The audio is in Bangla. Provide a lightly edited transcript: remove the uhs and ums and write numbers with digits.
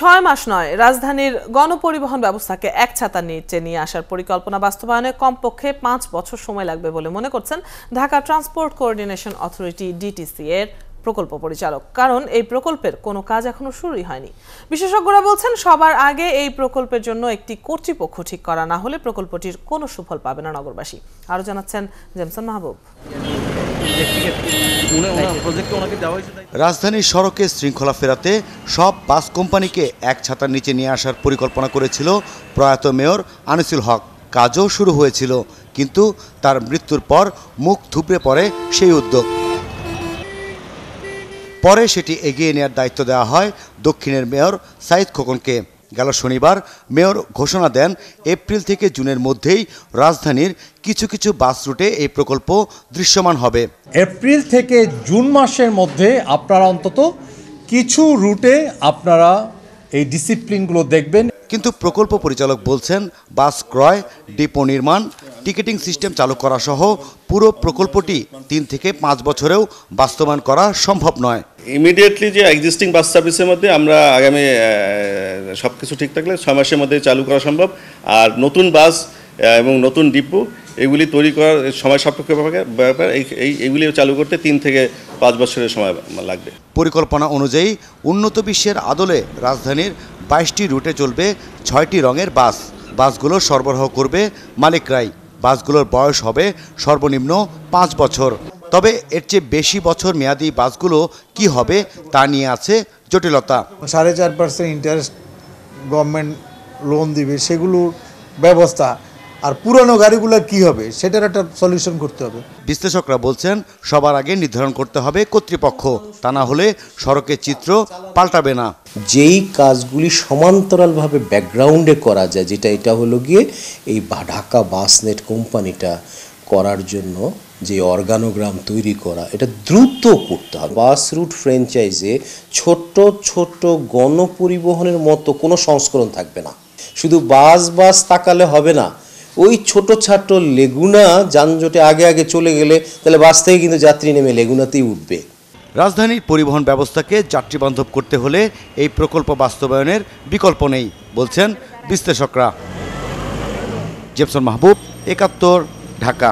6 মাস নয়, রাজধানীর গণপরিবহন ব্যবস্থাকে এক ছাতার নিচে নিয়ে আসার পরিকল্পনা বাস্তবায়নে কমপক্ষে 5 বছর সময় লাগবে বলে মনে করছেন Dhaka transport coordination authority DTC এর প্রকল্প পরিচালক। কারণ এই প্রকল্পের কোনো কাজ এখনো শুরুই হয়নি। বিশেষজ্ঞরা বলছেন সবার আগে এই প্রকল্পের জন্য একটি কর্তৃপক্ষ ঠিক করা না হলে প্রকল্পটির কোনো সুফল পাবে না নগরবাসী। আরো জানাচ্ছেন জেমসন মাহবুব। রাজধানীর সড়কে শৃঙ্খলা ফেরাতে সব বাস কোম্পানিকে এক ছাতার নিচে নিয়ে আসার পরিকল্পনা করেছিল প্রয়াত মেয়র আনিসুল হক। কাজও শুরু হয়েছিল, কিন্তু তার মৃত্যুর পর মুখ থুবড়ে পড়ে সেই উদ্যোগ। পরে সেটি এগিয়ে নেওয়ার দায়িত্ব দেওয়া হয় দক্ষিণের মেয়র সাইদ খোকনকে। গেল শনিবার মেয়র ঘোষণা দেন এপ্রিল থেকে জুনের মধ্যেই রাজধানীর কিছু কিছু বাস রুটে এই প্রকল্প দৃশ্যমান হবে। এপ্রিল থেকে জুন মাসের মধ্যে আপনারা অন্তত কিছু রুটে আপনারা এই ডিসিপ্লিনগুলো দেখবেন। কিন্তু প্রকল্প পরিচালক বলছেন বাস ক্রয়, ডিপো নির্মাণ, টিকেটিং সিস্টেম চালু করা সহ পুরো প্রকল্পটি 3 থেকে 5 বছরেও বাস্তবায়ন করা সম্ভব নয়। ইমিডিয়েটলি যে এক্সিস্টিং বাস সার্ভিসের মধ্যে আমরা আগামী সব কিছু ঠিক থাকলে 6 মাসের মধ্যে চালু করা সম্ভব। আর নতুন বাস এবং নতুন ডিপো এগুলি তৈরি করার সময় সাপেক্ষ ব্যাপার, এইগুলি চালু করতে 3 থেকে 5 বছরের সময় লাগবে। পরিকল্পনা অনুযায়ী উন্নত বিশ্বের আদলে রাজধানীর 22টি রুটে চলবে 6টি রঙের বাস। বাসগুলো সরবরাহ করবে মালিকরাই। বাসগুলোর বয়স হবে সর্বনিম্ন 5 বছর। তবে এর চেয়ে বেশি বছর মেয়াদী বাসগুলো কি হবে তা নিয়ে আছে জটিলতা। 4.5% ইন্টারেস্ট গভর্নমেন্ট লোন দিবে, সেগুলোর ব্যবস্থা, আর পুরানো গাড়িগুলো কি হবে সেটার একটা সলিউশন করতে হবে। বিশ্লেষকরা বলছেন সবার আগে নির্ধারণ করতে হবে কর্তৃপক্ষ, তা না হলে সড়কের চিত্র পাল্টাবে না। যেই কাজগুলি সমান্তরালভাবে ব্যাকগ্রাউন্ডে করা যায়, যেটা এটা হলো গিয়ে এই ঢাকা বাসনেট কোম্পানিটা করার জন্য যে অর্গানোগ্রাম তৈরি করা, এটা দ্রুত করতে হবে। বাস রুট ফ্র্যাঞ্চাইজে ছোট্ট ছোট্ট গণপরিবহনের মতো কোনো সংস্করণ থাকবে না। শুধু বাস তাকালে হবে না, ওই ছোট ছোট লেগুনা যানজটে আগে আগে চলে গেলে তাহলে বাস থেকে কিন্তু যাত্রী নেমে লেগুনাতেই উঠবে। রাজধানীর পরিবহন ব্যবস্থাকে যাত্রীবান্ধব করতে হলে এই প্রকল্প বাস্তবায়নের বিকল্প নেই বলছেন বিশ্লেষকরা। জেমসন মাহবুব, 71, ঢাকা।